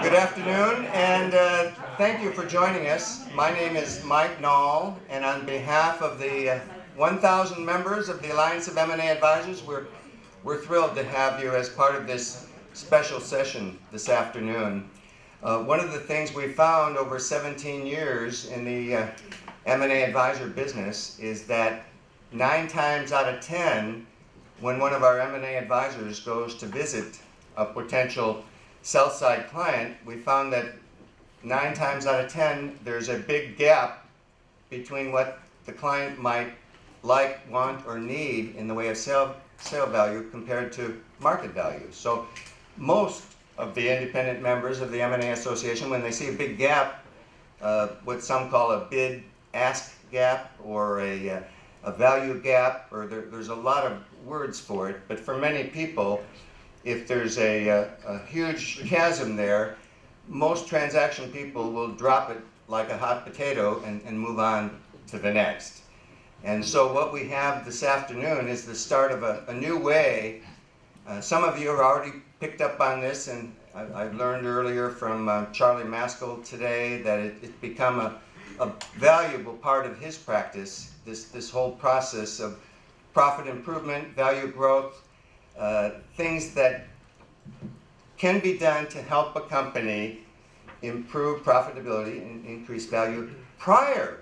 Good afternoon, and thank you for joining us. My name is Mike Nall, and on behalf of the 1,000 members of the Alliance of M&A Advisors, we're thrilled to have you as part of this special session this afternoon. One of the things we found over 17 years in the M&A advisor business is that 9 times out of 10, when one of our M&A advisors goes to visit a potential sell-side client, we found that 9 times out of 10, there's a big gap between what the client might like, want, or need in the way of sale value compared to market value. So most of the independent members of the M&A Association, when they see a big gap, what some call a bid-ask gap or a value gap, or there's a lot of words for it, but for many people, if there's a huge chasm there, most transaction people will drop it like a hot potato and move on to the next. And so what we have this afternoon is the start of a new way. Some of you have already picked up on this, and I learned earlier from Charlie Maskell today that it's become a valuable part of his practice, this whole process of profit improvement, value growth, things that can be done to help a company improve profitability and increase value prior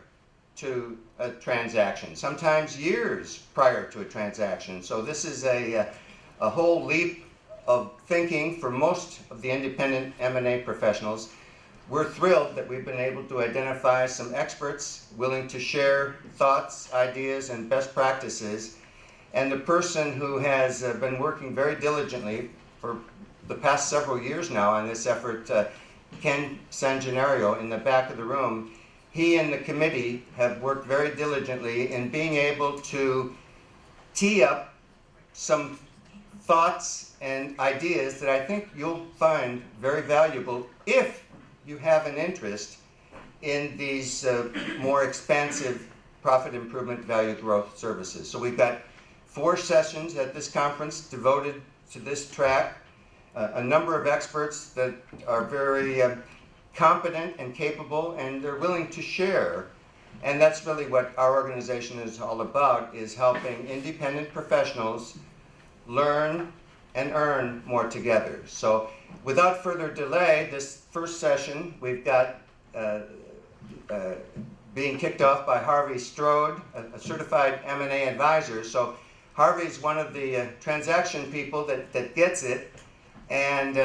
to a transaction, sometimes years prior to a transaction. So this is a whole leap of thinking for most of the independent M&A professionals. We're thrilled that we've been able to identify some experts willing to share thoughts, ideas, and best practices. And the person who has been working very diligently for the past several years now on this effort, Ken Sangenario in the back of the room, he and the committee have worked very diligently in being able to tee up some thoughts and ideas that I think you'll find very valuable if you have an interest in these more expansive profit improvement value growth services. So we've got 4 sessions at this conference devoted to this track, a number of experts that are very competent and capable, and they're willing to share. And that's really what our organization is all about, is helping independent professionals learn and earn more together. So without further delay, this first session we've got being kicked off by Harvey Strode, a certified M&A advisor. So Harvey's one of the transaction people that gets it, and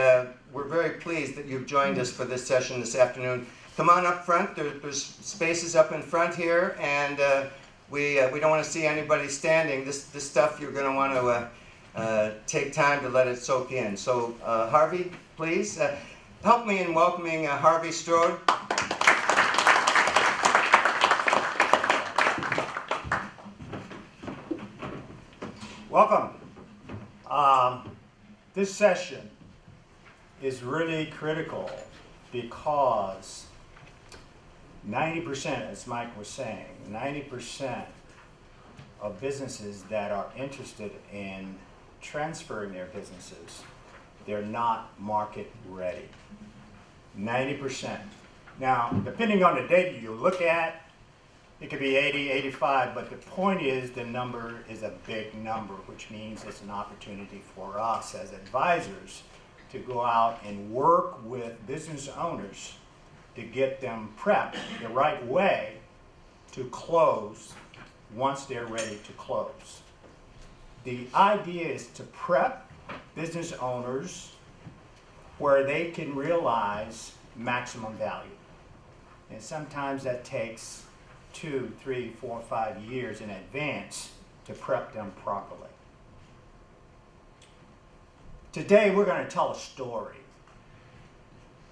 we're very pleased that you've joined us for this session this afternoon. Come on up front. There's spaces up in front here, and we don't want to see anybody standing. This stuff you're going to want to take time to let it soak in. So Harvey, please help me in welcoming Harvey Strode. Welcome. This session is really critical because 90%, as Mike was saying, 90% of businesses that are interested in transferring their businesses, they're not market ready. 90%. Now, depending on the data you look at, it could be 80, 85, but the point is the number is a big number, which means it's an opportunity for us as advisors to go out and work with business owners to get them prepped the right way to close once they're ready to close. The idea is to prep business owners where they can realize maximum value. And sometimes that takes 2, 3, 4, 5 years in advance to prep them properly. Today we're going to tell a story.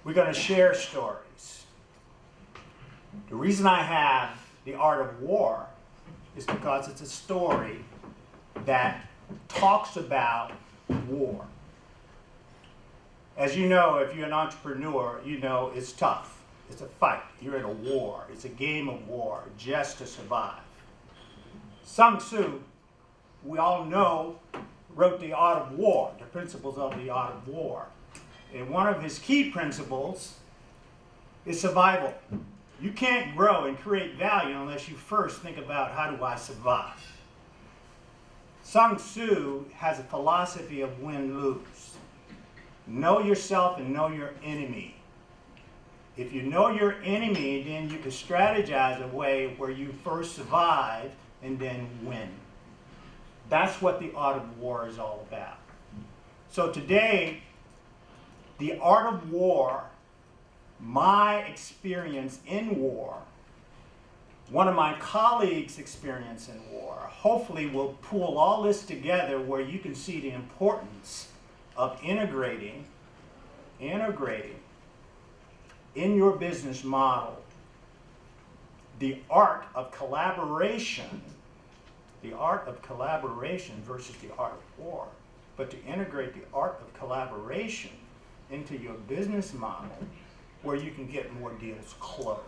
We're going to share stories. The reason I have The Art of War is because it's a story that talks about war. As you know, if you're an entrepreneur, you know it's tough. It's a fight. You're in a war. It's a game of war just to survive. Sun Tzu, we all know, wrote The Art of War, the principles of The Art of War. And one of his key principles is survival. You can't grow and create value unless you first think about, how do I survive? Sun Tzu has a philosophy of win-lose. Know yourself and know your enemy. If you know your enemy, then you can strategize a way where you first survive and then win. That's what the art of war is all about. So today, the art of war, my experience in war, one of my colleagues' experience in war, hopefully will pull all this together where you can see the importance of integrating in your business model the art of collaboration versus the art of war, but to integrate the art of collaboration into your business model where you can get more deals closed.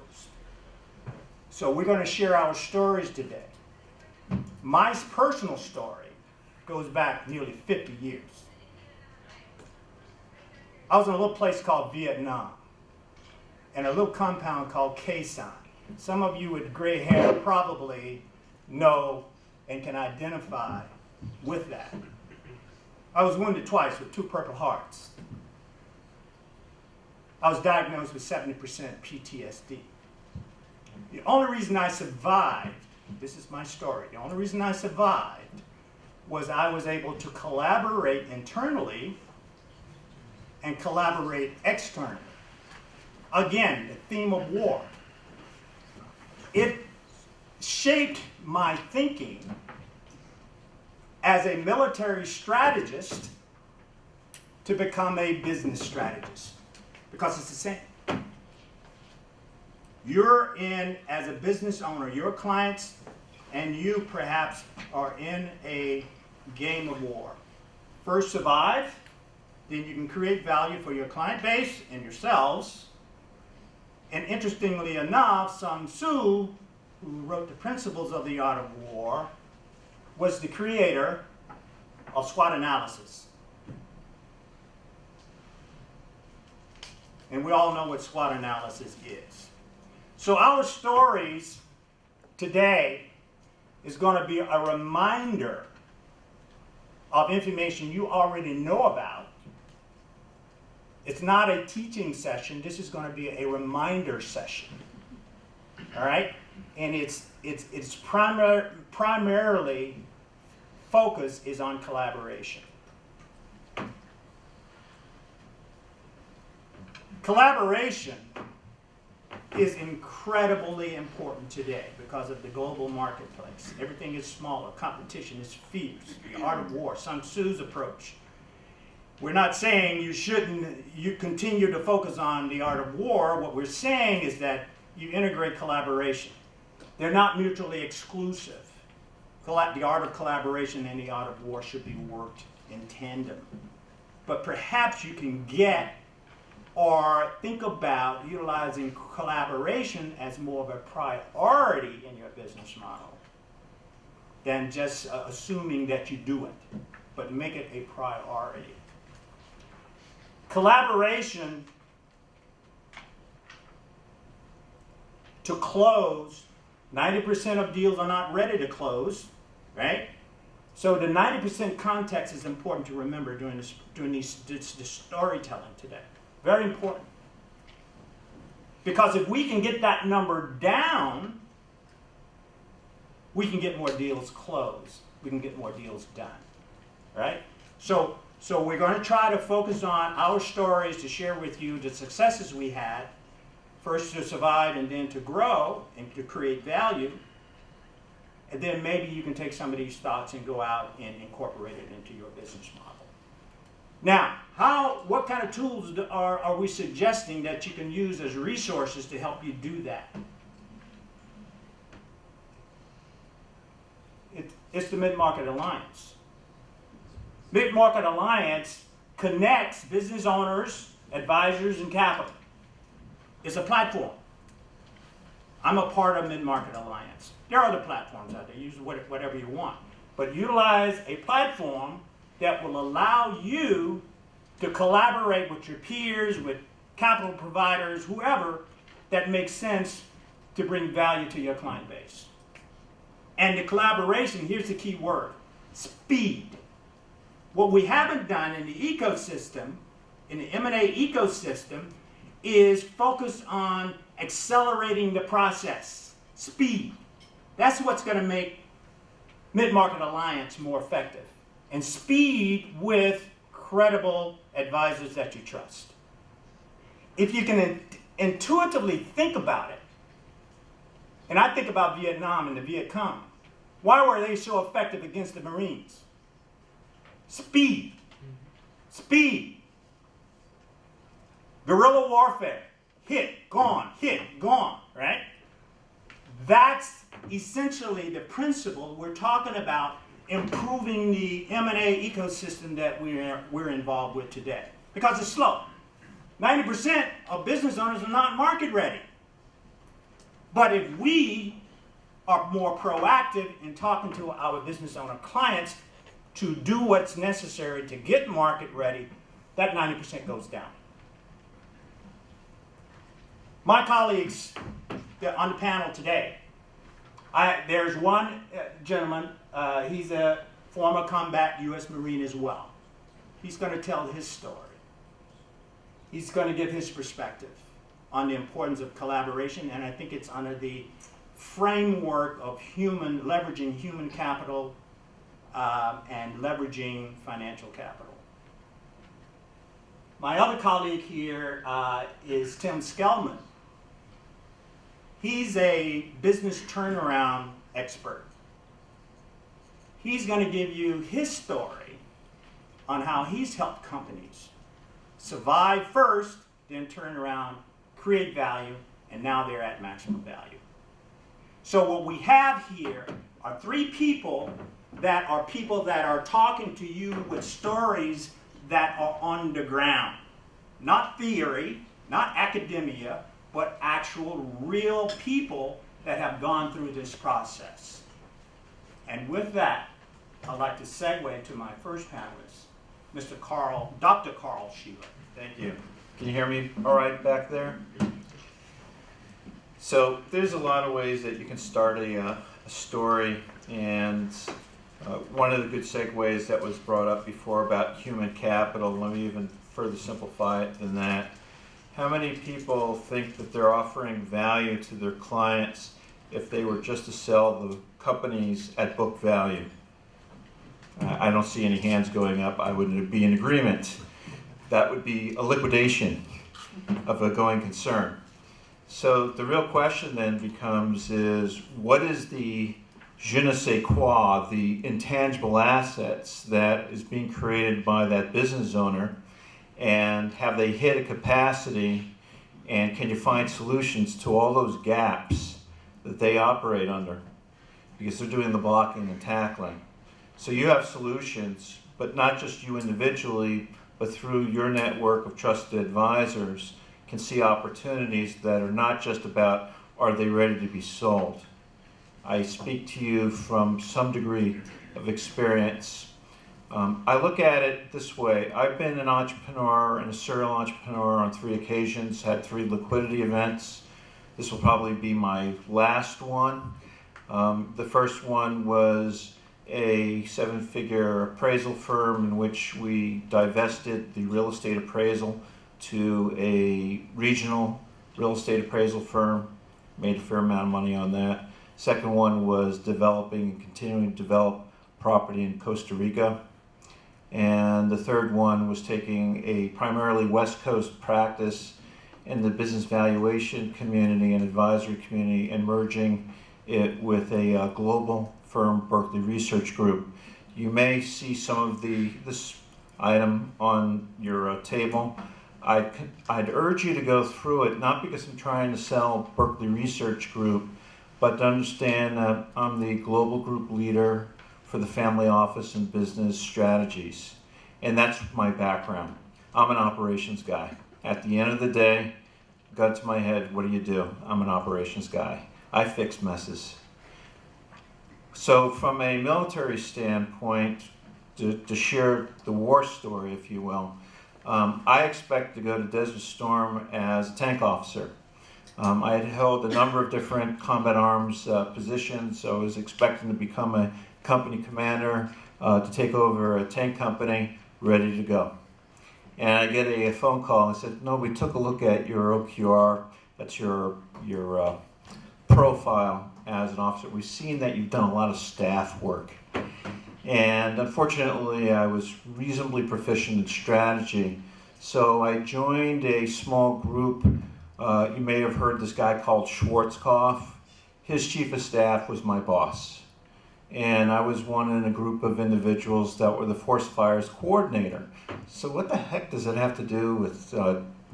So we're going to share our stories today. My personal story goes back nearly 50 years. I was in a little place called Vietnam, in a little compound called Khe Sanh. Some of you with gray hair probably know and can identify with that. I was wounded twice with 2 Purple Hearts. I was diagnosed with 70% PTSD. The only reason I survived, this is my story, the only reason I survived was I was able to collaborate internally and collaborate externally. Again, the theme of war. It shaped my thinking as a military strategist to become a business strategist, because it's the same. You're in, as a business owner, your clients and you perhaps are in a game of war. First survive, then you can create value for your client base and yourselves. And interestingly enough, Sun Tzu, who wrote the principles of the art of war, was the creator of SWOT analysis. And we all know what SWOT analysis is. So our stories today is going to be a reminder of information you already know about. It's not a teaching session. This is going to be a reminder session. All right? And its primarily focus is on collaboration. Collaboration is incredibly important today because of the global marketplace. Everything is smaller. Competition is fierce. The art of war, Sun Tzu's approach. We're not saying you continue to focus on the art of war. What we're saying is that you integrate collaboration. They're not mutually exclusive. The art of collaboration and the art of war should be worked in tandem. But perhaps you can get or think about utilizing collaboration as more of a priority in your business model than just assuming that you do it, but make it a priority. Collaboration to close, 90% of deals are not ready to close, right? So the 90% context is important to remember during this storytelling today. Very important. Because if we can get that number down, we can get more deals closed. We can get more deals done, right? So we're going to try to focus on our stories to share with you the successes we had, first to survive and then to grow and to create value. And then maybe you can take some of these thoughts and go out and incorporate it into your business model. Now, what kind of tools are we suggesting that you can use as resources to help you do that? It's the Mid-Market Alliance. Mid-Market Alliance connects business owners, advisors, and capital. It's a platform. I'm a part of Mid-Market Alliance. There are other platforms out there. Use whatever you want. But utilize a platform that will allow you to collaborate with your peers, with capital providers, whoever, that makes sense to bring value to your client base. And the collaboration, here's the key word, speed. What we haven't done in the ecosystem, in the M&A ecosystem, is focus on accelerating the process, speed. That's what's going to make Mid-Market Alliance more effective. And speed with credible advisors that you trust. If you can intuitively think about it, and I think about Vietnam and the Viet Cong, why were they so effective against the Marines? Speed. Speed. Guerrilla warfare. Hit, gone, right? That's essentially the principle we're talking about improving the M&A ecosystem that we're involved with today. Because it's slow. 90% of business owners are not market ready. But if we are more proactive in talking to our business owner clients to do what's necessary to get market ready, that 90% goes down. My colleagues on the panel today, there's one gentleman, he's a former combat U.S. Marine as well. He's going to tell his story. He's going to give his perspective on the importance of collaboration, and I think it's under the framework of leveraging human capital and leveraging financial capital. My other colleague here is Tim Skillman. He's a business turnaround expert. He's going to give you his story on how he's helped companies survive first, then turn around, create value, and now they're at maximum value. So what we have here are three people that are talking to you with stories that are on the ground. Not theory, not academia, but actual real people that have gone through this process. And with that, I'd like to segue to my first panelist, Dr. Carl Sheeler. Thank you. Can you hear me all right back there? So there's a lot of ways that you can start a story, and one of the good segues that was brought up before about human capital, let me even further simplify it than that. How many people think that they're offering value to their clients if they were just to sell the companies at book value? I don't see any hands going up. I would be in agreement. That would be a liquidation of a going concern. So the real question then becomes is, what is the je ne sais quoi, the intangible assets that is being created by that business owner, and have they hit a capacity, and can you find solutions to all those gaps that they operate under? Because they're doing the blocking and tackling. So you have solutions, but not just you individually, but through your network of trusted advisors can see opportunities that are not just about, are they ready to be sold? I speak to you from some degree of experience. I look at it this way. I've been an entrepreneur and a serial entrepreneur on 3 occasions, had 3 liquidity events. This will probably be my last one. The first one was a 7-figure appraisal firm in which we divested the real estate appraisal to a regional real estate appraisal firm, made a fair amount of money on that. Second one was developing and continuing to develop property in Costa Rica. And the third one was taking a primarily West Coast practice in the business valuation community and advisory community and merging it with a global firm, Berkeley Research Group. You may see some of this item on your table. I'd urge you to go through it, not because I'm trying to sell Berkeley Research Group, but to understand that I'm the global group leader for the family office and business strategies. And that's my background. I'm an operations guy. At the end of the day, gun to my head, what do? I'm an operations guy. I fix messes. So from a military standpoint, to share the war story, if you will, I expect to go to Desert Storm as a tank officer. I had held a number of different combat arms positions, so I was expecting to become a company commander to take over a tank company, ready to go. And I get a phone call and I said, no, we took a look at your OQR, that's your profile as an officer. We've seen that you've done a lot of staff work. And unfortunately, I was reasonably proficient in strategy. So I joined a small group. You may have heard this guy called Schwarzkopf. His chief of staff was my boss. And I was one in a group of individuals that were the force fires coordinator. So what the heck does it have to do with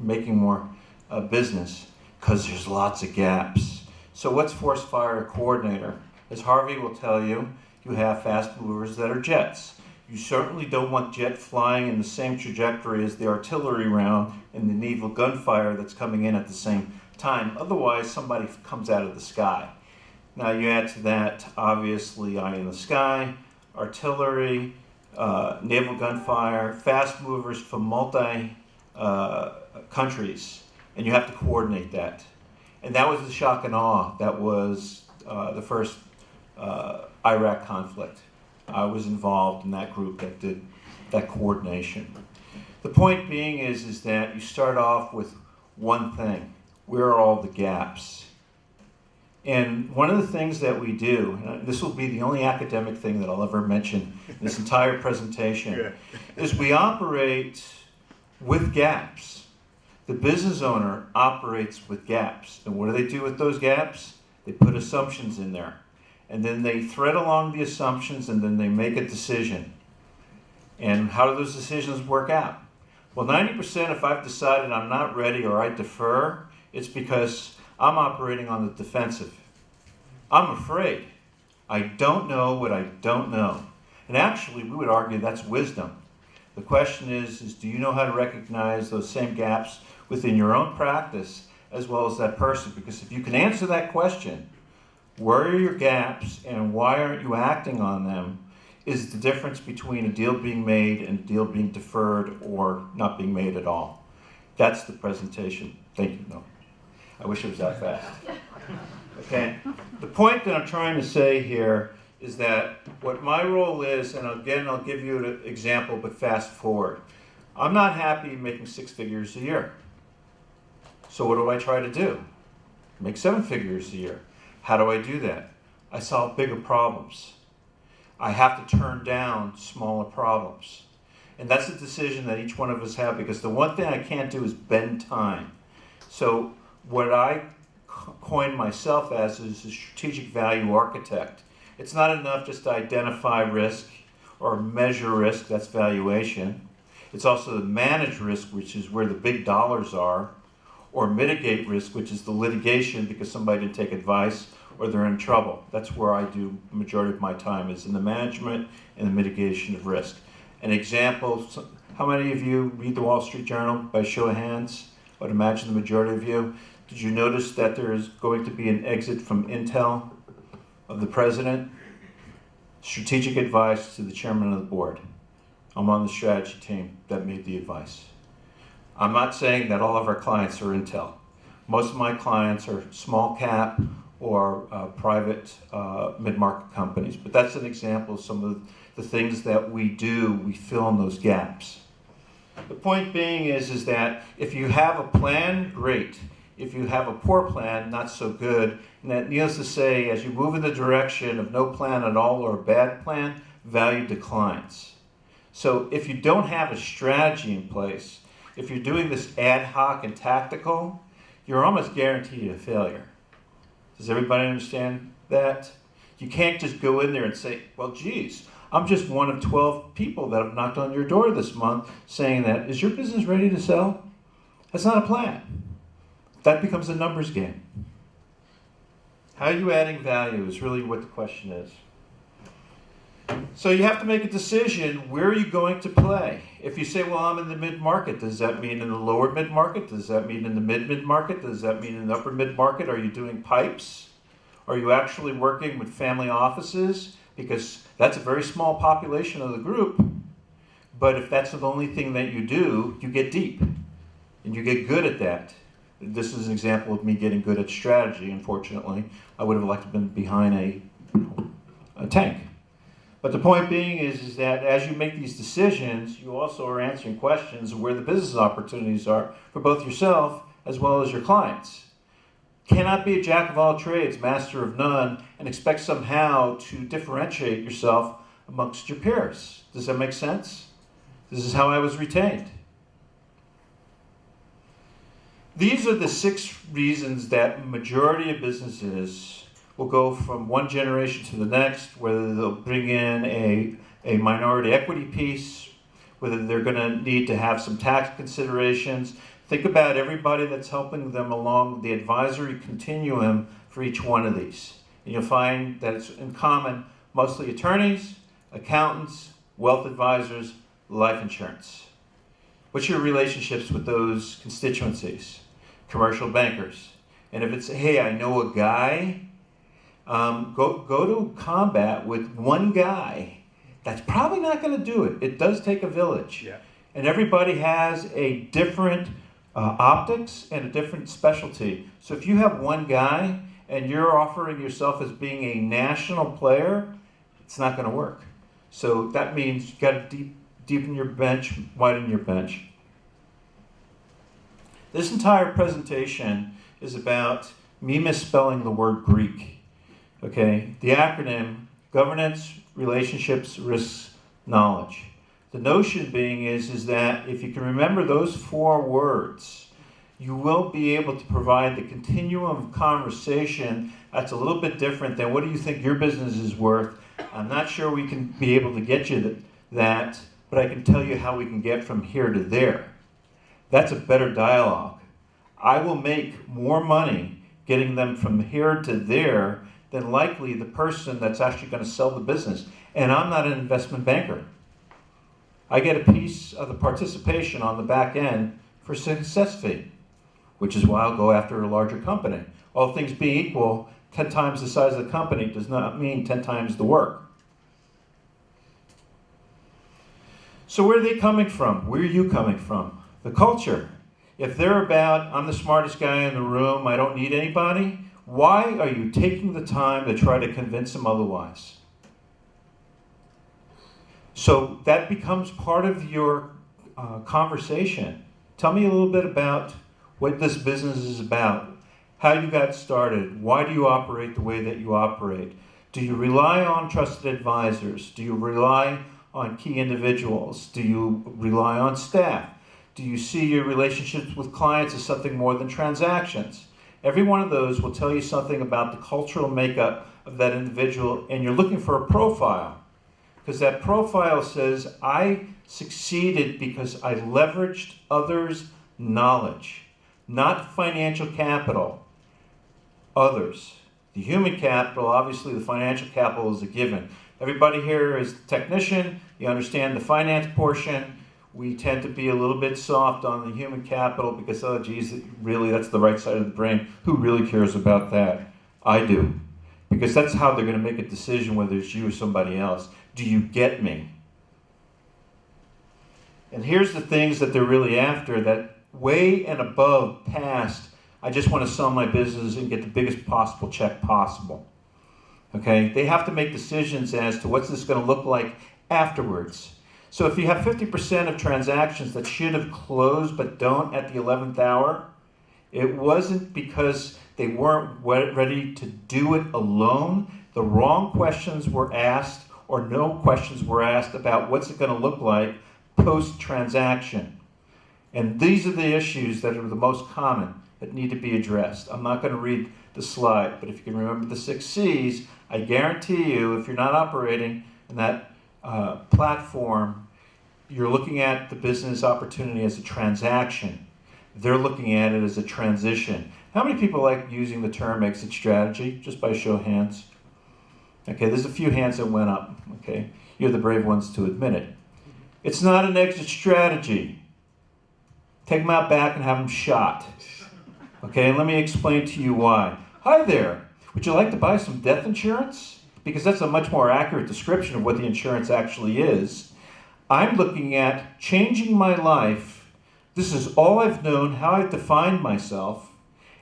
making more business? Because there's lots of gaps. So what's force fire coordinator? As Harvey will tell you, you have fast movers that are jets. You certainly don't want jet flying in the same trajectory as the artillery round and the naval gunfire that's coming in at the same time. Otherwise, somebody comes out of the sky. Now you add to that, obviously, eye in the sky, artillery, naval gunfire, fast movers from multi countries, and you have to coordinate that. And that was the shock and awe that was the first Iraq conflict. I was involved in that group that did that coordination. The point being is that you start off with one thing. Where are all the gaps? And one of the things that we do, and this will be the only academic thing that I'll ever mention in this entire presentation, is we operate with gaps. The business owner operates with gaps. And what do they do with those gaps? They put assumptions in there. And then they thread along the assumptions and then they make a decision. And how do those decisions work out? Well, 90% if I've decided I'm not ready or I defer, it's because I'm operating on the defensive. I'm afraid. I don't know what I don't know. And actually, we would argue that's wisdom. The question is do you know how to recognize those same gaps within your own practice as well as that person? Because if you can answer that question, where are your gaps and why aren't you acting on them, is the difference between a deal being made and a deal being deferred or not being made at all. That's the presentation. Thank you. No, I wish it was that fast. Okay. The point that I'm trying to say here is that what my role is, and again, I'll give you an example, but fast forward. I'm not happy making 6 figures a year. So what do I try to do? Make 7 figures a year. How do I do that? I solve bigger problems. I have to turn down smaller problems. And that's a decision that each one of us have, because the one thing I can't do is bend time. So what I coined myself as is a strategic value architect. It's not enough just to identify risk or measure risk, that's valuation. It's also to manage risk, which is where the big dollars are, or mitigate risk, which is the litigation because somebody didn't take advice or they're in trouble. That's where I do the majority of my time, is in the management and the mitigation of risk. An example, how many of you read the Wall Street Journal by show of hands? I would imagine the majority of you. Did you notice that there is going to be an exit from Intel of the president? Strategic advice to the chairman of the board. I'm on the strategy team that made the advice. I'm not saying that all of our clients are Intel. Most of my clients are small cap or private mid-market companies. But that's an example of some of the things that we do. We fill in those gaps. The point being is that if you have a plan, great. If you have a poor plan, not so good. And that needless to say, as you move in the direction of no plan at all or a bad plan, value declines. So if you don't have a strategy in place, if you're doing this ad hoc and tactical, you're almost guaranteed a failure. Does everybody understand that? You can't just go in there and say, well, geez, I'm just one of 12 people that have knocked on your door this month saying that, is your business ready to sell? That's not a plan. That becomes a numbers game. How are you adding value is really what the question is. So you have to make a decision, where are you going to play? If you say, well, I'm in the mid-market, does that mean in the lower mid-market? Does that mean in the mid-mid-market? Does that mean in the upper mid-market? Are you doing pipes? Are you actually working with family offices? Because that's a very small population of the group. But if that's the only thing that you do, you get deep and you get good at that. This is an example of me getting good at strategy, unfortunately. I would have liked to have been behind a tank. But the point being is that as you make these decisions, you also are answering questions of where the business opportunities are for both yourself as well as your clients. Cannot be a jack of all trades, master of none, and expect somehow to differentiate yourself amongst your peers. Does that make sense? This is how I was retained. These are the 6 reasons that majority of businesses will go from one generation to the next, whether they'll bring in a minority equity piece, whether they're going to need to have some tax considerations. Think about everybody that's helping them along the advisory continuum for each one of these. And you'll find that it's in common, mostly attorneys, accountants, wealth advisors, life insurance. What's your relationships with those constituencies? Commercial bankers. And if it's, hey, I know a guy, go to combat with one guy. That's probably not going to do it. It does take a village. Yeah. And everybody has a different optics and a different specialty. So if you have one guy and you're offering yourself as being a national player, it's not going to work. So that means you got to deepen your bench, widen your bench. This entire presentation is about me misspelling the word Greek. Okay, the acronym: governance, relationships, risks, knowledge. The notion being is that if you can remember those 4 words, you will be able to provide the continuum of conversation that's a little bit different than what do you think your business is worth. I'm not sure we can be able to get you that, but I can tell you how we can get from here to there. That's a better dialogue. I will make more money getting them from here to there than likely the person that's actually going to sell the business. And I'm not an investment banker. I get a piece of the participation on the back end for success fee, which is why I'll go after a larger company. All things being equal, 10 times the size of the company does not mean 10 times the work. So where are they coming from? Where are you coming from? The culture. If they're about, I'm the smartest guy in the room, I don't need anybody, why are you taking the time to try to convince them otherwise? So that becomes part of your conversation. Tell me a little bit about what this business is about, how you got started, why do you operate the way that you operate? Do you rely on trusted advisors? Do you rely on key individuals? Do you rely on staff? Do you see your relationships with clients as something more than transactions? Every one of those will tell you something about the cultural makeup of that individual, and you're looking for a profile. Because that profile says, I succeeded because I leveraged others' knowledge, not financial capital, others. The human capital, obviously the financial capital is a given. Everybody here is a technician, you understand the finance portion. We tend to be a little bit soft on the human capital because, oh geez, really that's the right side of the brain. Who really cares about that? I do. Because that's how they're going to make a decision whether it's you or somebody else. Do you get me? And here's the things that they're really after, that way and above past, I just want to sell my business and get the biggest possible check possible. Okay? They have to make decisions as to what's this going to look like afterwards. So if you have 50% of transactions that should have closed but don't at the 11th hour, it wasn't because they weren't ready to do it alone. The wrong questions were asked, or no questions were asked about what's it going to look like post-transaction. And these are the issues that are the most common that need to be addressed. I'm not going to read the slide, but if you can remember the 6 C's, I guarantee you, if you're not operating in that platform, you're looking at the business opportunity as a transaction. They're looking at it as a transition. How many people like using the term exit strategy? Just by a show of hands. Okay, there's a few hands that went up. Okay, you're the brave ones to admit it. It's not an exit strategy. Take them out back and have them shot. Okay, and let me explain to you why. Hi there, would you like to buy some death insurance? Because that's a much more accurate description of what the insurance actually is. I'm looking at changing my life. This is all I've known, how I've defined myself.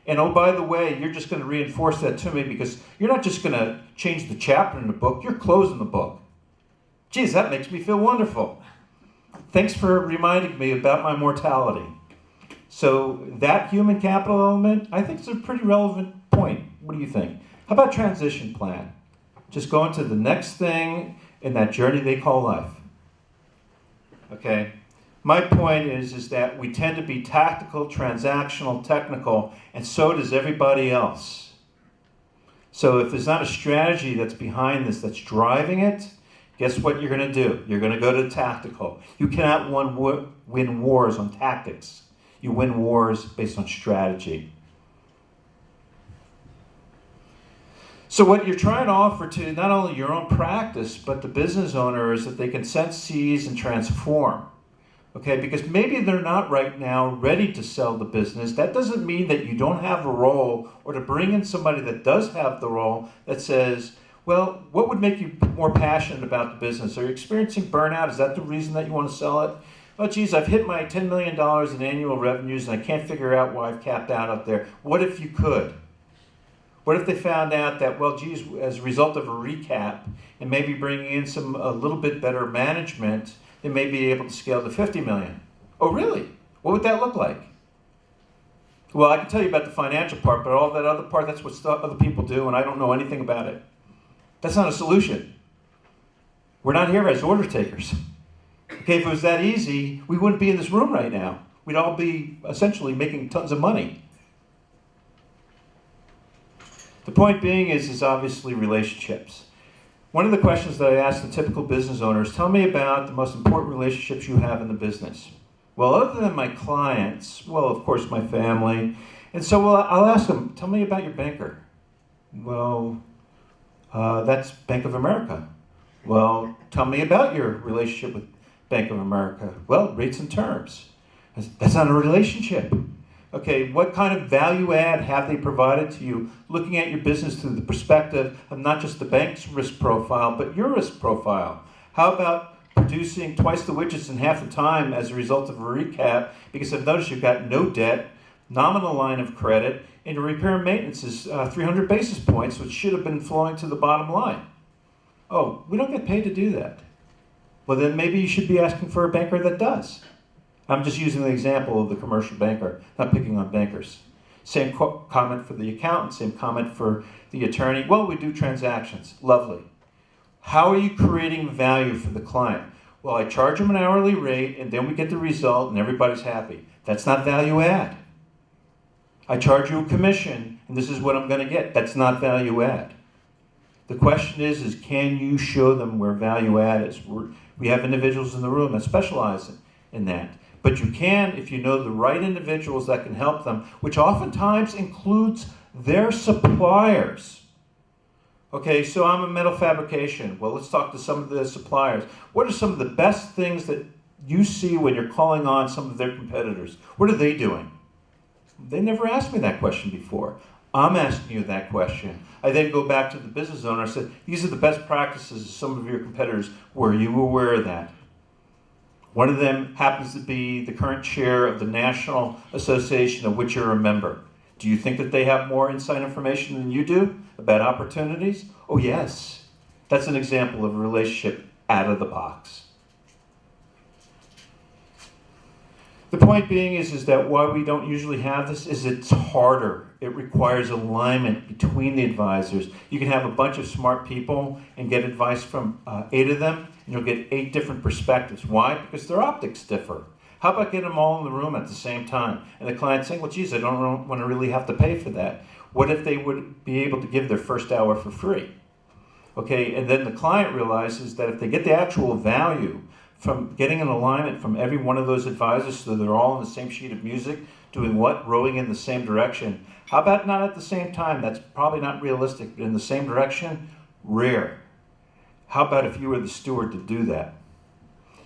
And oh, by the way, you're just going to reinforce that to me because you're not just going to change the chapter in the book, you're closing the book. Geez, that makes me feel wonderful. Thanks for reminding me about my mortality. So that human capital element, I think is a pretty relevant point. What do you think? How about transition plan? Just going to the next thing in that journey they call life. Okay? My point is that we tend to be tactical, transactional, technical, and so does everybody else. So if there's not a strategy that's behind this, that's driving it, guess what you're going to do? You're going to go to tactical. You cannot win wars on tactics. You win wars based on strategy. So what you're trying to offer to not only your own practice, but the business owner is that they can sense, seize, and transform. Okay, because maybe they're not right now ready to sell the business. That doesn't mean that you don't have a role, or to bring in somebody that does have the role that says, well, what would make you more passionate about the business? Are you experiencing burnout? Is that the reason that you want to sell it? Oh, geez, I've hit my $10 million in annual revenues and I can't figure out why I've capped out up there. What if you could? What if they found out that, well, geez, as a result of a recap and maybe bringing in a little bit better management, they may be able to scale to 50 million. Oh, really? What would that look like? Well, I can tell you about the financial part, but all that other part, that's what other people do, and I don't know anything about it. That's not a solution. We're not here as order takers. Okay, if it was that easy, we wouldn't be in this room right now. We'd all be essentially making tons of money. The point being is obviously relationships. One of the questions that I ask the typical business owners, tell me about the most important relationships you have in the business. Well, other than my clients, well, of course, my family. And so I'll ask them, tell me about your banker. Well, that's Bank of America. Well, tell me about your relationship with Bank of America. Well, rates and terms. That's not a relationship. Okay, what kind of value add have they provided to you, looking at your business through the perspective of not just the bank's risk profile, but your risk profile? How about producing twice the widgets in half the time as a result of a recap? Because I've noticed you've got no debt, nominal line of credit, and your repair and maintenance is 300 basis points, which should have been flowing to the bottom line. Oh, we don't get paid to do that. Well, then maybe you should be asking for a banker that does. I'm just using the example of the commercial banker, not picking on bankers. Same comment for the accountant, same comment for the attorney. Well, we do transactions. Lovely. How are you creating value for the client? Well, I charge them an hourly rate, and then we get the result, and everybody's happy. That's not value add. I charge you a commission, and this is what I'm going to get. That's not value add. The question is can you show them where value add is? We have individuals in the room that specialize in that. But you can, if you know the right individuals that can help them, which oftentimes includes their suppliers. Okay, so I'm a metal fabrication. Well, let's talk to some of the suppliers. What are some of the best things that you see when you're calling on some of their competitors? What are they doing? They never asked me that question before. I'm asking you that question. I then go back to the business owner and said, these are the best practices of some of your competitors. Were you aware of that? One of them happens to be the current chair of the National Association of which you're a member. Do you think that they have more inside information than you do about opportunities? Oh, yes. That's an example of a relationship out of the box. The point being is that why we don't usually have this is it's harder. It requires alignment between the advisors. You can have a bunch of smart people and get advice from 8 of them, and you'll get 8 different perspectives. Why? Because their optics differ. How about getting them all in the room at the same time? And the client saying, well, geez, I don't want to really have to pay for that. What if they would be able to give their first hour for free? Okay, and then the client realizes that if they get the actual value from getting an alignment from every one of those advisors so they're all on the same sheet of music, doing what? Rowing in the same direction. How about not at the same time? That's probably not realistic, but in the same direction? Rare. How about if you were the steward to do that?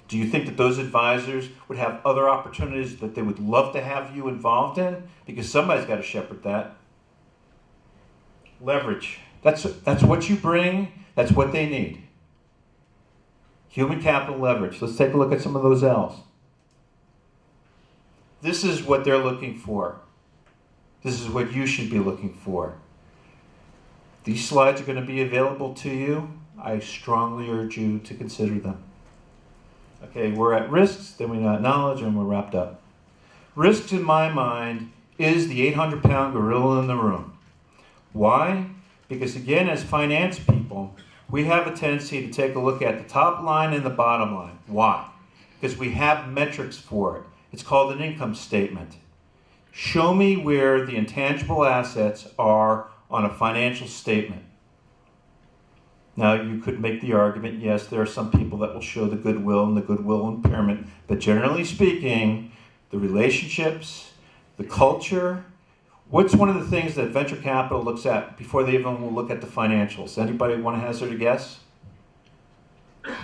Do you think that those advisors would have other opportunities that they would love to have you involved in? Because somebody's got to shepherd that. Leverage. That's what you bring. That's what they need. Human capital leverage. Let's take a look at some of those L's. This is what they're looking for. This is what you should be looking for. These slides are going to be available to you. I strongly urge you to consider them. Okay, we're at risks, then we got knowledge, and we're wrapped up. Risks, in my mind, is the 800-pound gorilla in the room. Why? Because again, as finance people, we have a tendency to take a look at the top line and the bottom line. Why? Because we have metrics for it. It's called an income statement. Show me where the intangible assets are on a financial statement. Now, you could make the argument, yes, there are some people that will show the goodwill and the goodwill impairment, but generally speaking, the relationships, the culture, what's one of the things that venture capital looks at before they even will look at the financials? Anybody want to hazard a guess?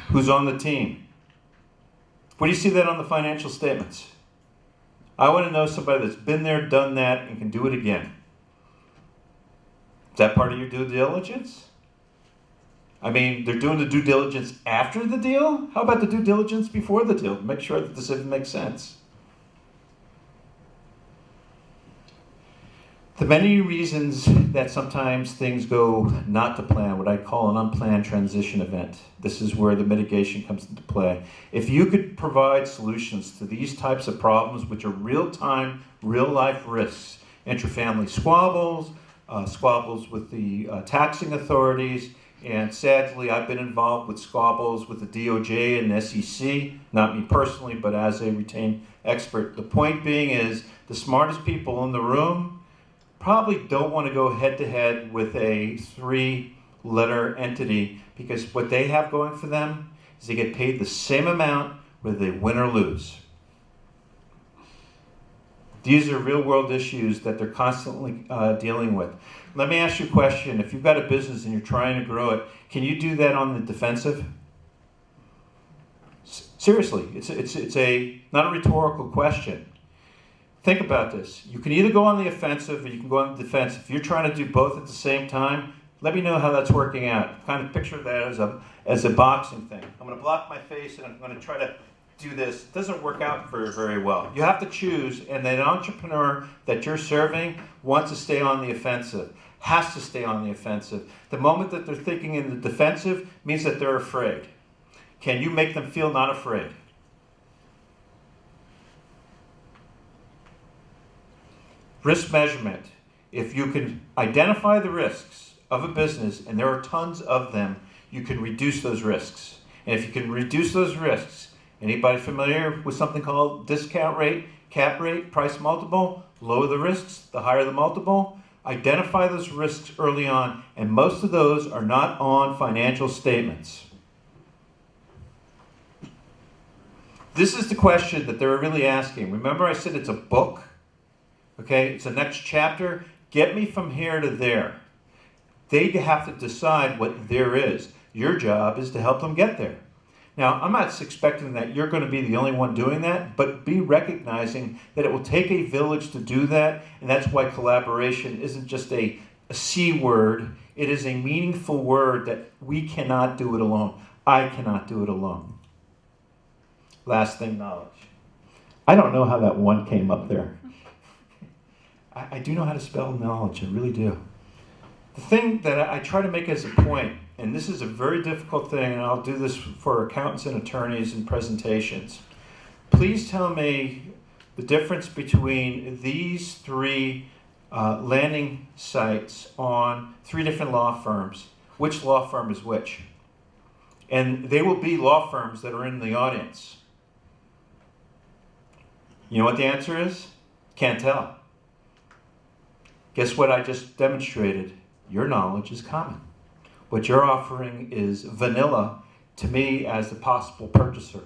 Who's on the team? Where do you see that on the financial statements? I want to know somebody that's been there, done that, and can do it again. Is that part of your due diligence? I mean, they're doing the due diligence after the deal? How about the due diligence before the deal? Make sure that this even makes sense. The many reasons that sometimes things go not to plan, what I call an unplanned transition event. This is where the mitigation comes into play. If you could provide solutions to these types of problems, which are real-time, real-life risks, intrafamily squabbles, squabbles with the taxing authorities, and sadly, I've been involved with squabbles with the DOJ and SEC, not me personally, but as a retained expert. The point being is, the smartest people in the room probably don't want to go head-to-head with a 3-letter entity, because what they have going for them is they get paid the same amount whether they win or lose. These are real-world issues that they're constantly dealing with. Let me ask you a question. If you've got a business and you're trying to grow it, can you do that on the defensive? Seriously, it's not a rhetorical question. Think about this. You can either go on the offensive or you can go on the defensive. If you're trying to do both at the same time, let me know how that's working out. Kind of picture that as a boxing thing. I'm going to block my face and I'm going to try to do this. It doesn't work out very, very well. You have to choose, and that entrepreneur that you're serving wants to stay on the offensive, has to stay on the offensive. The moment that they're thinking in the defensive means that they're afraid. Can you make them feel not afraid? Risk measurement. If you can identify the risks of a business, and there are tons of them, you can reduce those risks. And if you can reduce those risks, anybody familiar with something called discount rate, cap rate, price multiple? Lower the risks, the higher the multiple. Identify those risks early on, and most of those are not on financial statements. This is the question that they're really asking. Remember I said it's a book? Okay, it's the next chapter. Get me from here to there. They have to decide what there is. Your job is to help them get there. Now, I'm not expecting that you're going to be the only one doing that, but be recognizing that it will take a village to do that, and that's why collaboration isn't just a C word. It is a meaningful word that we cannot do it alone. I cannot do it alone. Last thing, knowledge. I don't know how that one came up there. I do know how to spell knowledge, I really do. The thing that I try to make as a point, and this is a very difficult thing, and I'll do this for accountants and attorneys in presentations. Please tell me the difference between these 3 landing sites on 3 different law firms. Which law firm is which? And they will be law firms that are in the audience. You know what the answer is? Can't tell. Guess what I just demonstrated? Your knowledge is common. What you're offering is vanilla to me as the possible purchaser.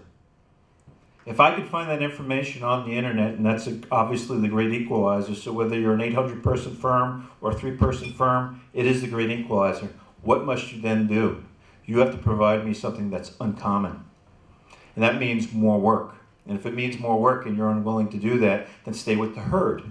If I could find that information on the internet, and that's obviously the great equalizer, so whether you're an 800-person firm or a 3-person firm, it is the great equalizer. What must you then do? You have to provide me something that's uncommon. And that means more work. And if it means more work and you're unwilling to do that, then stay with the herd.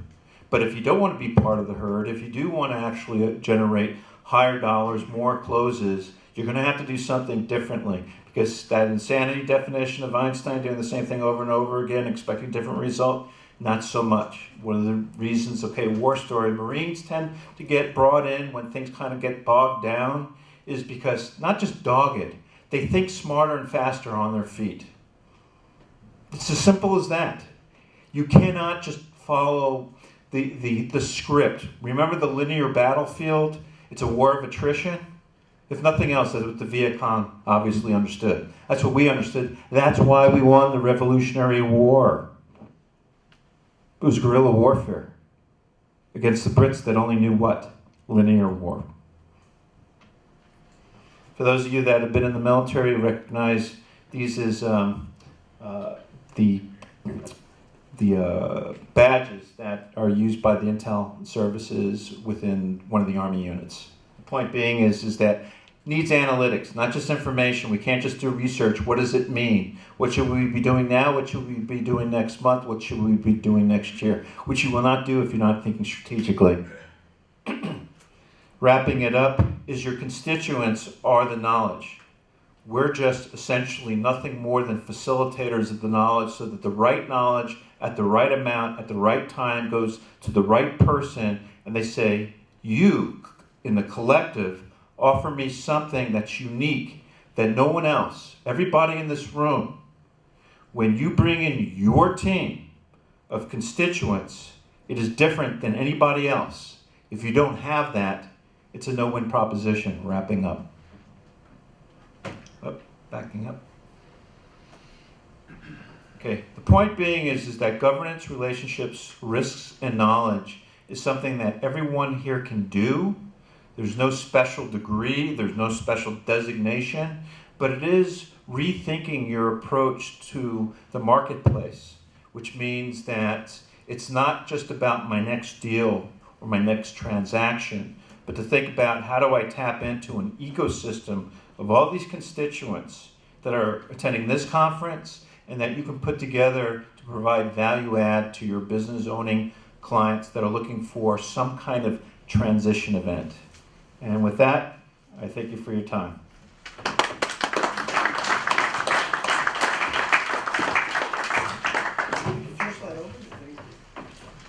But if you don't want to be part of the herd, if you do want to actually generate higher dollars, more closes, You're going to have to do something differently, because that insanity definition of Einstein, doing the same thing over and over again, expecting a different result, not so much. One of the reasons, okay, war story, Marines tend to get brought in when things kind of get bogged down is because, not just dogged, they think smarter and faster on their feet. It's as simple as that. You cannot just follow the script. Remember the linear battlefield? It's a war of attrition. If nothing else, that's what the Viet Cong obviously understood. That's what we understood. That's why we won the Revolutionary War. It was guerrilla warfare against the Brits that only knew what? Linear war. For those of you that have been in the military, recognize these as the badges that are used by the intel services within one of the Army units. The point being is that it needs analytics, not just information. We can't just do research. What does it mean? What should we be doing now? What should we be doing next month? What should we be doing next year? Which you will not do if you're not thinking strategically. Wrapping it up is your constituents are the knowledge. We're just essentially nothing more than facilitators of the knowledge so that the right knowledge at the right amount at the right time goes to the right person, and they say, you in the collective offer me something that's unique that no one else, everybody in this room, when you bring in your team of constituents, it is different than anybody else. If you don't have that, it's a no-win proposition. Wrapping up. Backing up. Okay, the point being is that governance, relationships, risks, and knowledge is something that everyone here can do. There's no special degree, there's no special designation, but it is rethinking your approach to the marketplace, which means that it's not just about my next deal or my next transaction, but to think about how do I tap into an ecosystem of all these constituents that are attending this conference and that you can put together to provide value add to your business owning clients that are looking for some kind of transition event. And with that, I thank you for your time.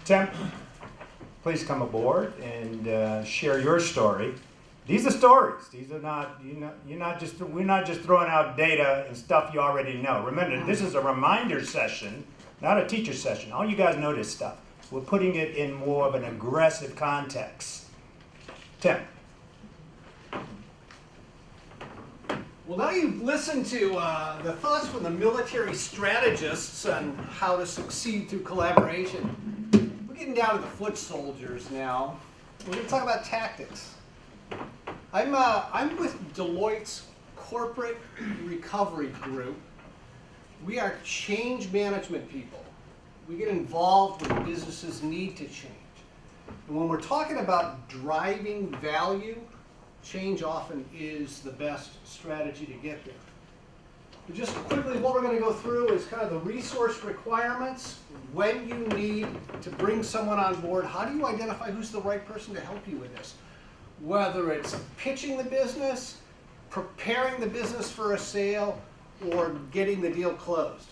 Tim, please come aboard and share your story. These are stories. These are not, we're not just throwing out data and stuff you already know. Remember, this is a reminder session, not a teacher session. All you guys know this stuff. We're putting it in more of an aggressive context. Tim. Well, now you've listened to the thoughts from the military strategists on how to succeed through collaboration. We're getting down to the foot soldiers now. We're going to talk about tactics. I'm with DELOITTE's corporate recovery group. We are change management people. We get involved when businesses need to change. And when we're talking about driving value, change often is the best strategy to get there. But just quickly, what we're going to go through is kind of the resource requirements, when you need to bring someone on board, how do you identify who's the right person to help you with this? Whether it's pitching the business, preparing the business for a sale, or getting the deal closed.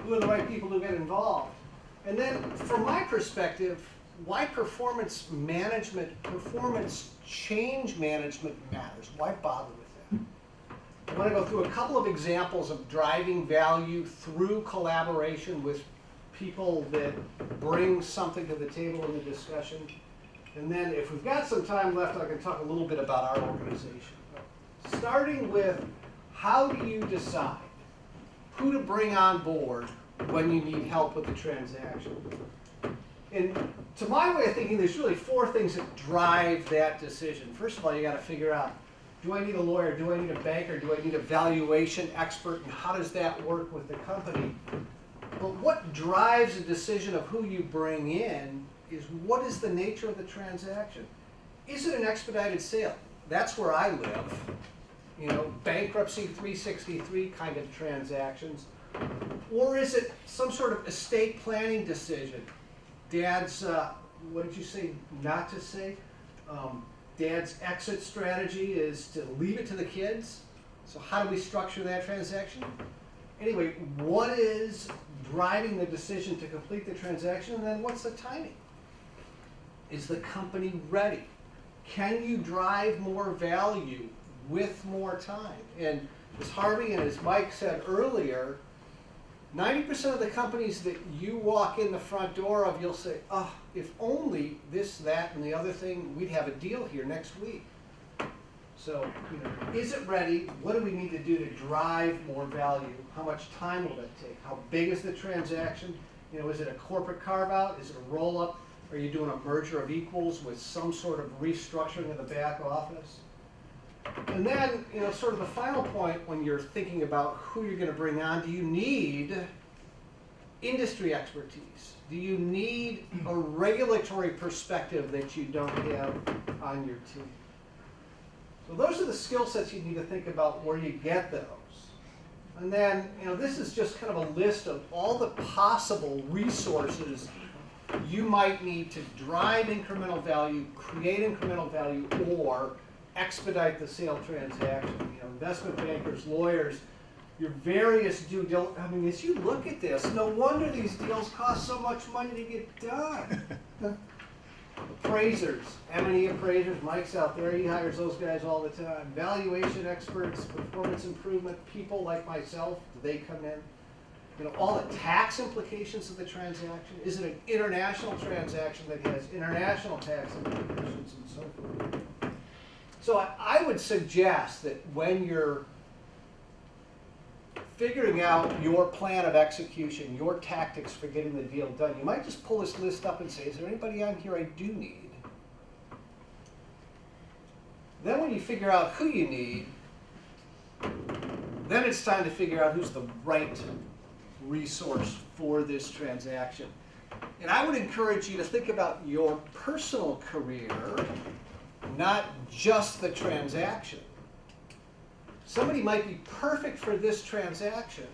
Who are the right people to get involved? And then, from my perspective, why performance management, performance change management matters. Why bother with that? I want to go through a couple of examples of driving value through collaboration with people that bring something to the table in the discussion. And then if we've got some time left, I can talk a little bit about our organization. Starting with, how do you decide who to bring on board when you need help with the transaction? And to my way of thinking, there's really four things that drive that decision. First of all, you got to figure out, do I need a lawyer, do I need a banker, do I need a valuation expert, and how does that work with the company? But what drives a decision of who you bring in is, what is the nature of the transaction? Is it an expedited sale? That's where I live. You know, bankruptcy 363 kind of transactions. Or is it some sort of estate planning decision? Dad's, what did you say not to say? dad's exit strategy is to leave it to the kids. So how do we structure that transaction? Anyway, what is driving the decision to complete the transaction, and then what's the timing? Is the company ready? Can you drive more value with more time? And as Harvey and as Mike said earlier, 90% of the companies that you walk in the front door of, you'll say, oh, if only this, that, and the other thing, we'd have a deal here next week. So, is it ready? What do we need to do to drive more value? How much time will that take? How big is the transaction? Is it a corporate carve-out? Is it a roll-up? Are you doing a merger of equals with some sort of restructuring of the back office? And then, sort of the final point when you're thinking about who you're going to bring on, do you need industry expertise? Do you need a regulatory perspective that you don't have on your team? So those are the skill sets you need to think about where you get those. And then, this is just kind of a list of all the possible resources you might need to drive incremental value, create incremental value, or expedite the sale transaction. Investment bankers, lawyers, your various due diligence. As you look at this, no wonder these deals cost so much money to get done. Appraisers, M&E appraisers, Mike's out there, he hires those guys all the time. Valuation experts, performance improvement people like myself, do they come in? All the tax implications of the transaction. Is it an international transaction that has international tax implications and so forth? So I would suggest that when you're figuring out your plan of execution, your tactics for getting the deal done, you might just pull this list up and say, is there anybody on here I do need? Then when you figure out who you need, then it's time to figure out who's the right resource for this transaction. And I would encourage you to think about your personal career, not just the transaction. Somebody might be perfect for this transaction,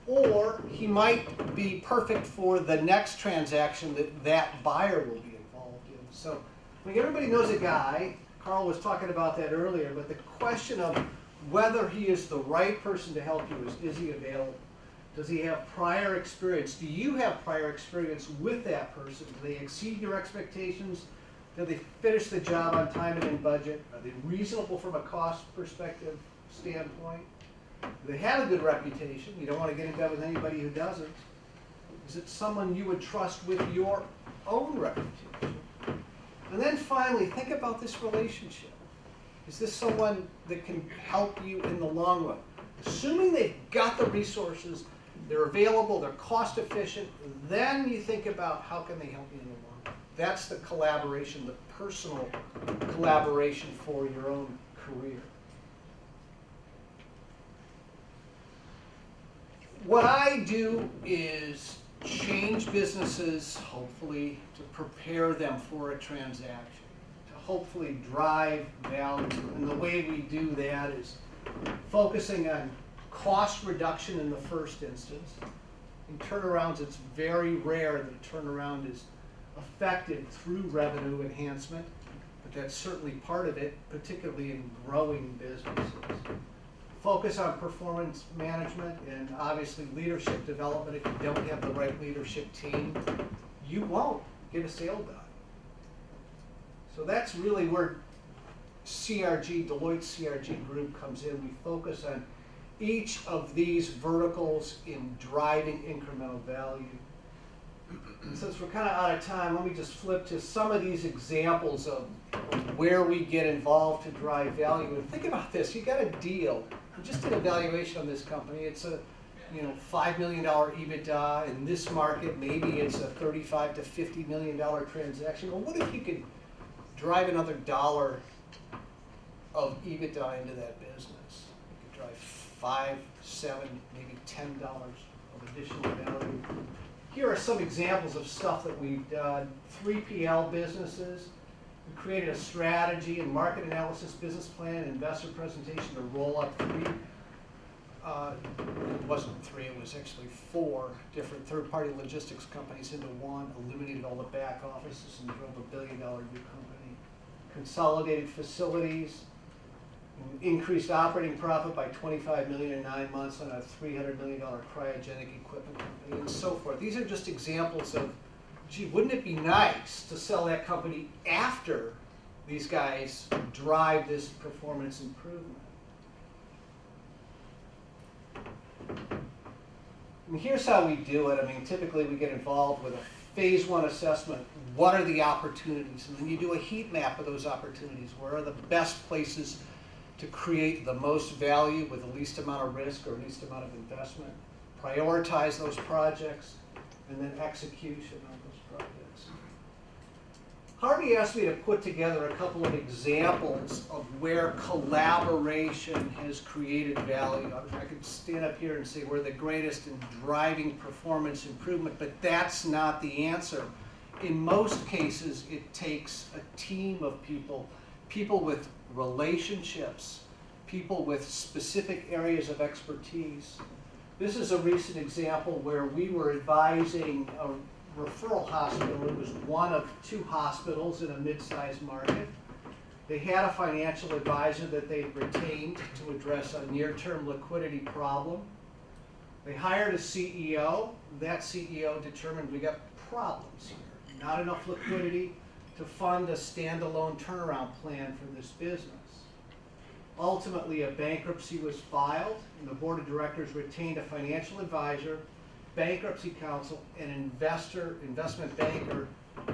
or he might be perfect for the next transaction that buyer will be involved in. So everybody knows a guy. Carl was talking about that earlier, but the question of whether he is the right person to help you is he available? Does he have prior experience? Do you have prior experience with that person? Do they exceed your expectations? Do they finish the job on time and in budget? Are they reasonable from a cost perspective standpoint? Do they have a good reputation? You don't want to get in bed with anybody who doesn't. Is it someone you would trust with your own reputation? And then finally, think about this relationship. Is this someone that can help you in the long run? Assuming they've got the resources, they're available, they're cost efficient, then you think about how can they help you in the long run. That's the collaboration, the personal collaboration for your own career. What I do is change businesses, hopefully, to prepare them for a transaction, to hopefully drive value. And the way we do that is focusing on cost reduction in the first instance. In turnarounds, it's very rare that a turnaround is affected through revenue enhancement, but that's certainly part of it, particularly in growing businesses. Focus on performance management and obviously leadership development. If you don't have the right leadership team, you won't get a sale done. So that's really where CRG, Deloitte CRG Group comes in. We focus on each of these verticals in driving incremental value. And since we're kind of out of time, let me just flip to some of these examples of where we get involved to drive value. And think about this, you got a deal. We just did a valuation on this company. It's a $5 million EBITDA. In this market, maybe it's a $35 to $50 million transaction. Well, what if you could drive another dollar of EBITDA into that business? You could drive 5, 7, maybe $10 of additional value. Here are some examples of stuff that we've done. 3PL businesses. We created a strategy and market analysis business plan and investor presentation to roll up it wasn't 3, it was actually 4 different third-party logistics companies into one, eliminated all the back offices and drove $1 billion new company. consolidated facilities, increased operating profit by $25 million in 9 months on a $300 million cryogenic equipment company, and so forth. These are just examples of, gee, wouldn't it be nice to sell that company after these guys drive this performance improvement? And here's how we do it. I mean, typically we get involved with a phase 1 assessment. What are the opportunities? And then you do a heat map of those opportunities. Where are the best places to create the most value with the least amount of risk or least amount of investment? Prioritize those projects, and then execution on those projects. Harvey asked me to put together a couple of examples of where collaboration has created value. I could stand up here and say we're the greatest in driving performance improvement, but that's not the answer. In most cases, it takes a team of people, people with relationships, people with specific areas of expertise. This is a recent example where we were advising a referral hospital. It was one of 2 hospitals in a mid-sized market. They had a financial advisor that they retained to address a near-term liquidity problem. They hired a CEO. That CEO determined we got problems here. Not enough liquidity to fund a standalone turnaround plan for this business. Ultimately, a bankruptcy was filed, and the board of directors retained a financial advisor, bankruptcy counsel, and investment banker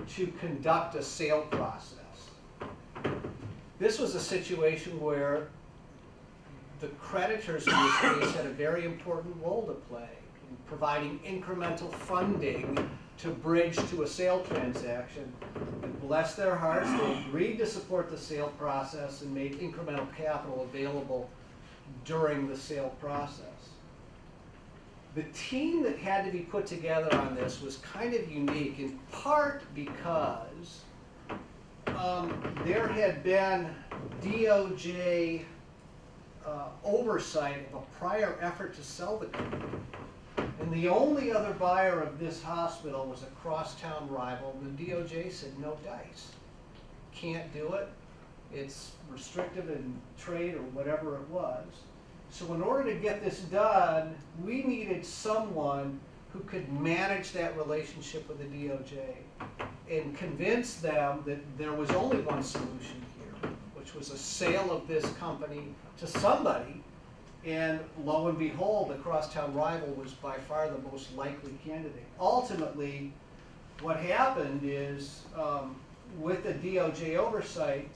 to conduct a sale process. This was a situation where the creditors in this case had a very important role to play in providing incremental funding to bridge to a sale transaction. And bless their hearts, they agreed to support the sale process and made incremental capital available during the sale process. The team that had to be put together on this was kind of unique, in part because there had been DOJ oversight of a prior effort to sell the company. And the only other buyer of this hospital was a crosstown rival, and the DOJ said, no dice. Can't do it. It's restrictive in trade or whatever it was. So in order to get this done, we needed someone who could manage that relationship with the DOJ and convince them that there was only one solution here, which was a sale of this company to somebody. And lo and behold, the crosstown rival was by far the most likely candidate. Ultimately, what happened is, with the DOJ oversight,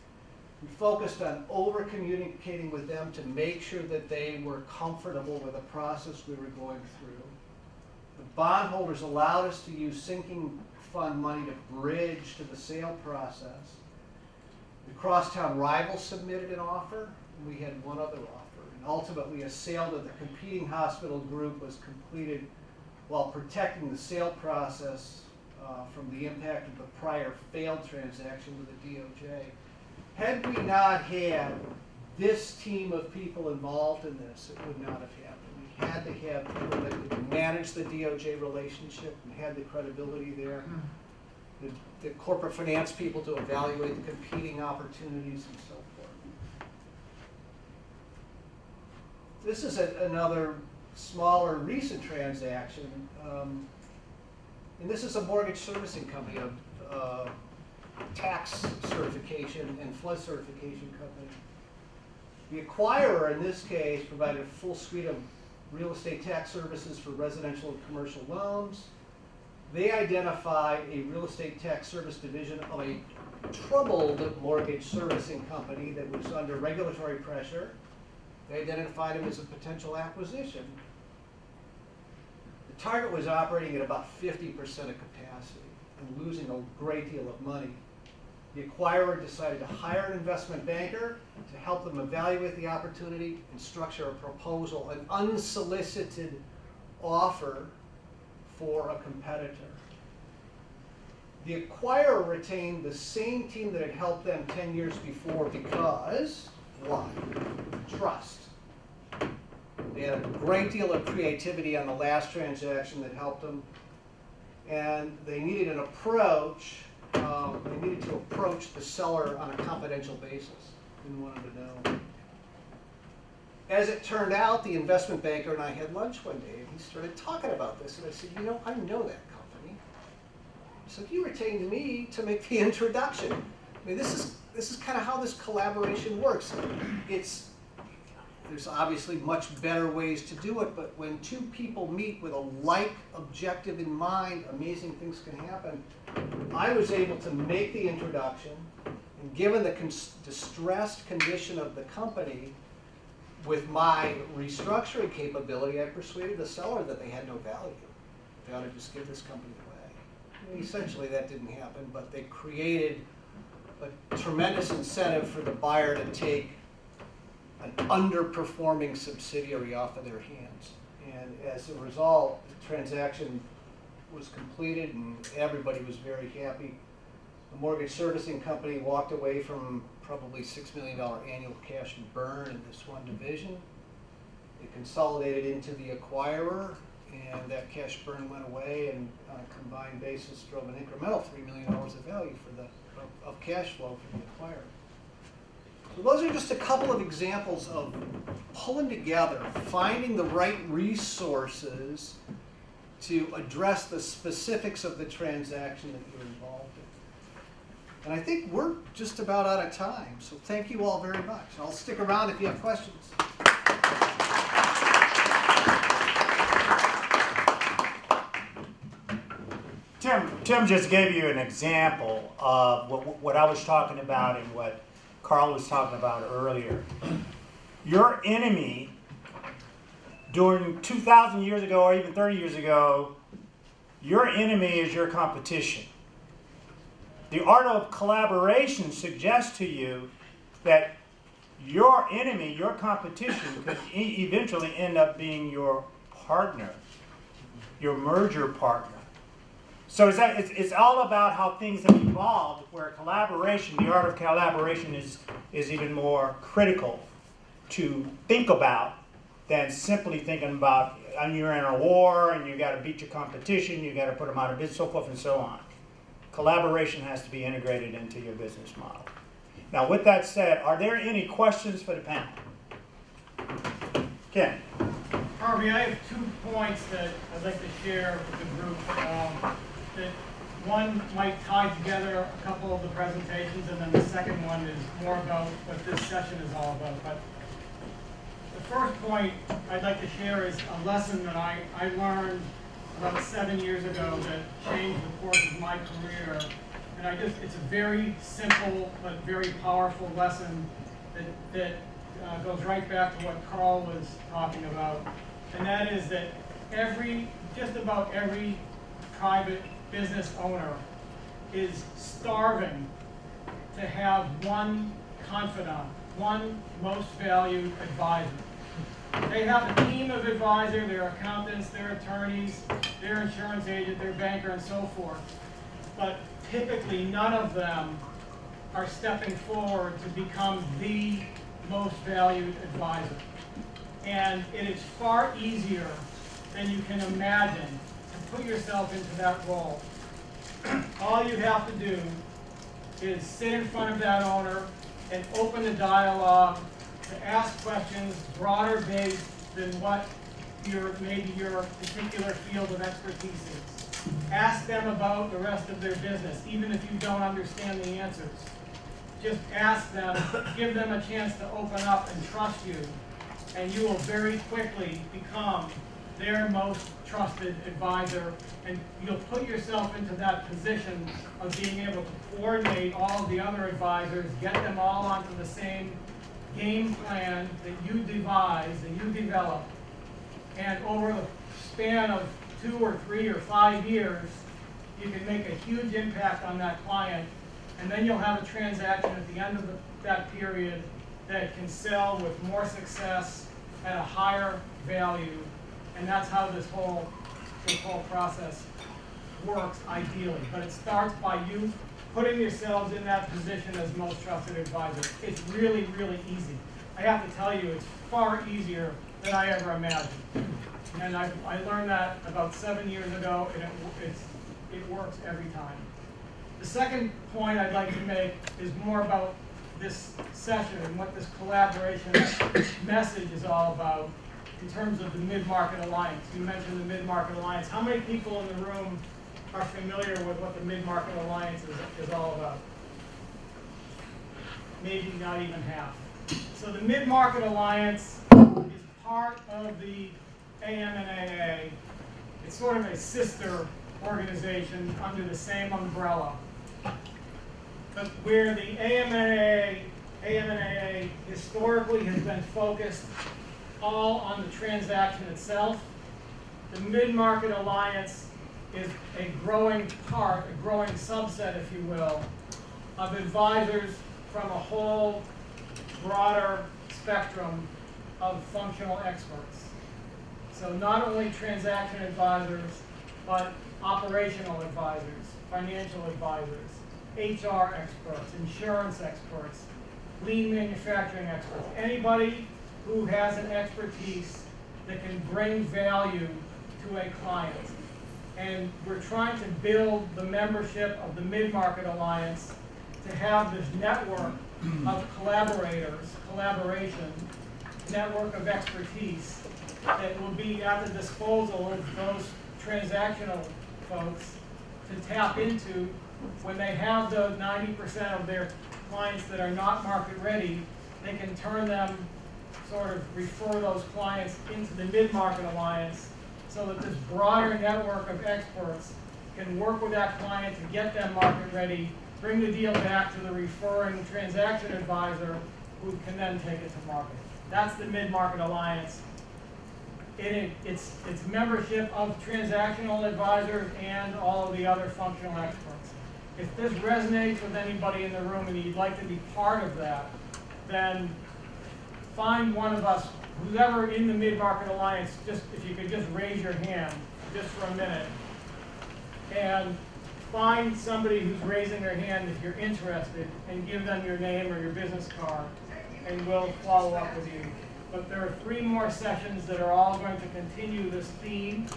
we focused on over-communicating with them to make sure that they were comfortable with the process we were going through. The bondholders allowed us to use sinking fund money to bridge to the sale process. The crosstown rival submitted an offer, and we had one other offer. And ultimately, a sale to the competing hospital group was completed while protecting the sale process from the impact of the prior failed transaction with the DOJ. Had we not had this team of people involved in this, it would not have happened. We had to have people that could manage the DOJ relationship and had the credibility there. The corporate finance people to evaluate the competing opportunities and so forth. This is another smaller recent transaction. And this is a mortgage servicing company, a tax certification and flood certification company. The acquirer in this case provided a full suite of real estate tax services for residential and commercial loans. They identified a real estate tax service division of a troubled mortgage servicing company that was under regulatory pressure. They identified him as a potential acquisition. The target was operating at about 50% of capacity and losing a great deal of money. The acquirer decided to hire an investment banker to help them evaluate the opportunity and structure a proposal, an unsolicited offer for a competitor. The acquirer retained the same team that had helped them 10 years before because, why? Trust. They had a great deal of creativity on the last transaction that helped them, and they needed an approach they needed to approach the seller on a confidential basis and wanted to know. As it turned out, the investment banker and I had lunch one day, and he started talking about this, and I said, you know, I know that company. So he retained me to make the introduction. I mean, this is kind of how this collaboration works. There's obviously much better ways to do it, but when two people meet with a like objective in mind, amazing things can happen. I was able to make the introduction, and given the distressed condition of the company, with my restructuring capability, I persuaded the seller that they had no value. They ought to just give this company away. And essentially that didn't happen, but they created a tremendous incentive for the buyer to take an underperforming subsidiary off of their hands. And as a result, the transaction was completed and everybody was very happy. The mortgage servicing company walked away from probably $6 million annual cash burn in this one division. It consolidated into the acquirer, and that cash burn went away, and on a combined basis drove an incremental $3 million of value of cash flow for the acquirer. So those are just a couple of examples of pulling together, finding the right resources to address the specifics of the transaction that you're involved in. And I think we're just about out of time, so thank you all very much. I'll stick around if you have questions. Tim just gave you an example of what I was talking about and what Carl was talking about earlier. Your enemy during 2,000 years ago or even 30 years ago, your enemy is your competition. The art of collaboration suggests to you that your enemy, your competition, could eventually end up being your partner, your merger partner. So it's all about how things have evolved, where collaboration, the art of collaboration is even more critical to think about than simply thinking about, you're in a war and you got to beat your competition, you got to put them out of business, so forth and so on. Collaboration has to be integrated into your business model. Now, with that said, are there any questions for the panel? Ken? Harvey, I have 2 points that I'd like to share with the group. That one might tie together a couple of the presentations, and then the second one is more about what this session is all about. But the first point I'd like to share is a lesson that I learned about 7 years ago that changed the course of my career. And it's a very simple but very powerful lesson that goes right back to what Carl was talking about. And that is that just about every private business owner is starving to have one confidant, one most valued advisor. They have a team of advisors, their accountants, their attorneys, their insurance agent, their banker, and so forth. But typically none of them are stepping forward to become the most valued advisor. And it is far easier than you can imagine to put yourself into that role. All you have to do is sit in front of that owner and open the dialogue to ask questions broader based than what maybe your particular field of expertise is. Ask them about the rest of their business, even if you don't understand the answers. Just ask them, give them a chance to open up and trust you, and you will very quickly become their most trusted advisor, and you'll put yourself into that position of being able to coordinate all of the other advisors, get them all onto the same game plan that you devise, that you develop, and over the span of 2 or 3 or 5 years, you can make a huge impact on that client, and then you'll have a transaction at the end of that period that can sell with more success at a higher value, and that's how this whole process works ideally. But it starts by you putting yourselves in that position as most trusted advisor. It's really, really easy. I have to tell you, it's far easier than I ever imagined. And I learned that about 7 years ago, and it works every time. The second point I'd like to make is more about this session and what this collaboration message is all about in terms of the Mid-Market Alliance. You mentioned the Mid-Market Alliance. How many people in the room are familiar with what the Mid-Market Alliance is all about? Maybe not even half. So the Mid-Market Alliance is part of the AMNAA. It's sort of a sister organization under the same umbrella. But where the AMNAA historically has been focused all on the transaction itself, the Mid-Market Alliance is a growing part, a growing subset, if you will, of advisors from a whole broader spectrum of functional experts. So not only transaction advisors, but operational advisors, financial advisors, HR experts, insurance experts, lean manufacturing experts, anybody who has an expertise that can bring value to a client. And we're trying to build the membership of the Mid-Market Alliance to have this network of collaboration, network of expertise that will be at the disposal of those transactional folks to tap into when they have the 90% of their clients that are not market ready. They can turn them, sort of refer those clients into the Mid-Market Alliance so that this broader network of experts can work with that client to get them market ready, bring the deal back to the referring transaction advisor who can then take it to market. That's the Mid-Market Alliance. It's membership of transactional advisors and all of the other functional experts. If this resonates with anybody in the room and you'd like to be part of that, then find one of us, who's ever in the Mid-Market Alliance, just if you could just raise your hand just for a minute, and find somebody who's raising their hand if you're interested, and give them your name or your business card, and we'll follow up with you. But there are 3 more sessions that are all going to continue this theme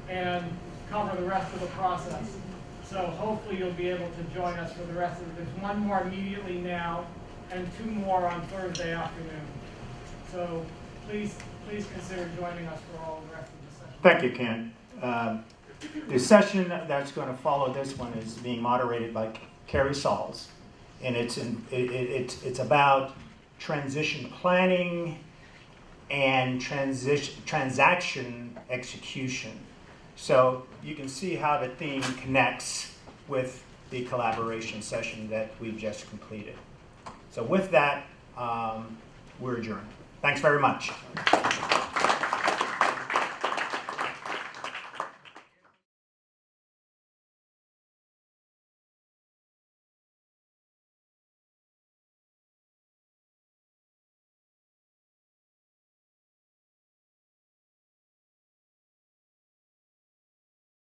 and cover the rest of the process. So hopefully you'll be able to join us for the rest of it. There's 1 more immediately now, and 2 more on Thursday afternoon. So please consider joining us for all the rest of the session. Thank you, Ken. The session that's going to follow this one is being moderated by Carrie Sauls, and it's about transition planning and transaction execution. So you can see how the theme connects with the collaboration session that we've just completed. So with that, we're adjourned. Thanks very much.